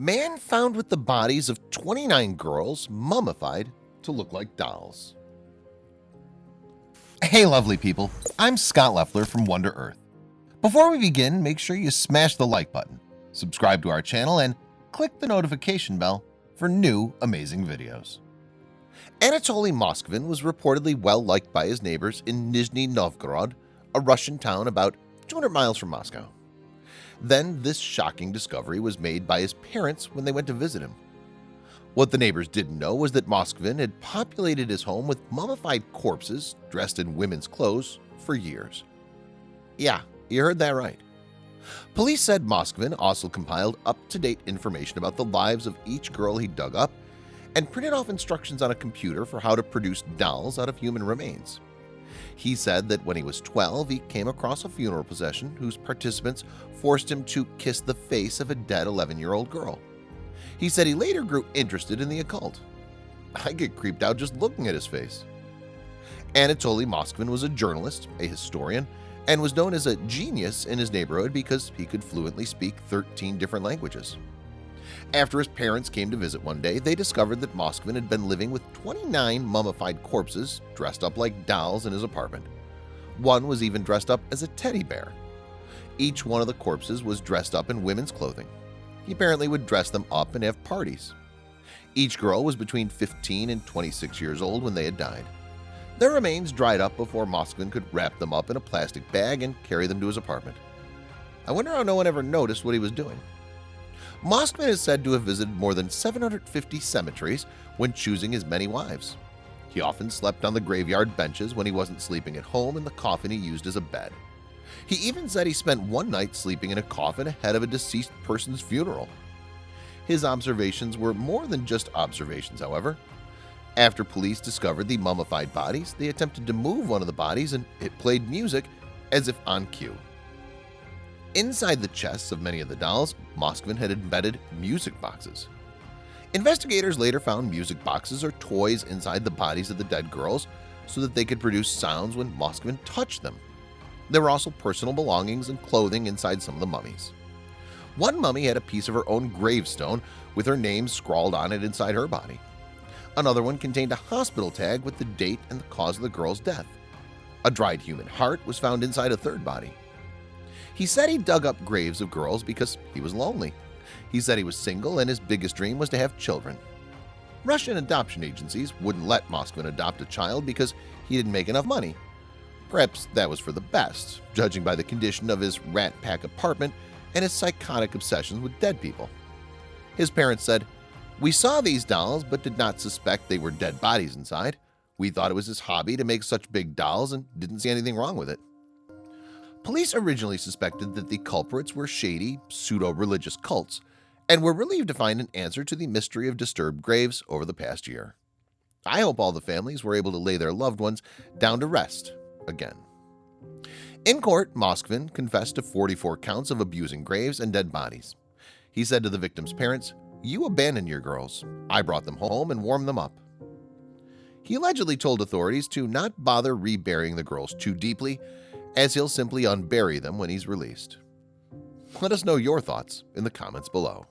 Man found with the bodies of 29 girls mummified to look like dolls. Hey lovely people, I'm Scott Leffler from Wonder Earth. Before we begin, make sure you smash the like button, subscribe to our channel, and click the notification bell for new amazing videos. Anatoly Moskvin was reportedly well liked by his neighbors in Nizhny Novgorod, a Russian town about 200 miles from Moscow. Then this shocking discovery was made by his parents when they went to visit him. What the neighbors didn't know was that Moskvin had populated his home with mummified corpses dressed in women's clothes for years. Yeah, you heard that right. Police said Moskvin also compiled up-to-date information about the lives of each girl he dug up and printed off instructions on a computer for how to produce dolls out of human remains. He said that when he was 12, he came across a funeral procession whose participants forced him to kiss the face of a dead 11-year-old girl. He said he later grew interested in the occult. I get creeped out just looking at his face. Anatoly Moskvin was a journalist, a historian, and was known as a genius in his neighborhood because he could fluently speak 13 different languages. After his parents came to visit one day, they discovered that Moskvin had been living with 29 mummified corpses dressed up like dolls in his apartment. One was even dressed up as a teddy bear. Each one of the corpses was dressed up in women's clothing. He apparently would dress them up and have parties. Each girl was between 15 and 26 years old when they had died. Their remains dried up before Moskvin could wrap them up in a plastic bag and carry them to his apartment. I wonder how no one ever noticed what he was doing. Moskvin is said to have visited more than 750 cemeteries when choosing his many wives. He often slept on the graveyard benches when he wasn't sleeping at home in the coffin he used as a bed. He even said he spent one night sleeping in a coffin ahead of a deceased person's funeral. His observations were more than just observations, however. After police discovered the mummified bodies, they attempted to move one of the bodies and it played music as if on cue. Inside the chests of many of the dolls, Moskvin had embedded music boxes. Investigators later found music boxes or toys inside the bodies of the dead girls so that they could produce sounds when Moskvin touched them. There were also personal belongings and clothing inside some of the mummies. One mummy had a piece of her own gravestone with her name scrawled on it inside her body. Another one contained a hospital tag with the date and the cause of the girl's death. A dried human heart was found inside a third body. He said he dug up graves of girls because he was lonely. He said he was single and his biggest dream was to have children. Russian adoption agencies wouldn't let Moskvin adopt a child because he didn't make enough money. Perhaps that was for the best, judging by the condition of his rat pack apartment and his psychotic obsessions with dead people. His parents said, "We saw these dolls but did not suspect they were dead bodies inside. We thought it was his hobby to make such big dolls and didn't see anything wrong with it." Police originally suspected that the culprits were shady, pseudo-religious cults and were relieved to find an answer to the mystery of disturbed graves over the past year. I hope all the families were able to lay their loved ones down to rest again. In court, Moskvin confessed to 44 counts of abusing graves and dead bodies. He said to the victims' parents, "You abandoned your girls. I brought them home and warmed them up." He allegedly told authorities to not bother reburying the girls too deeply, as he'll simply unbury them when he's released. Let us know your thoughts in the comments below.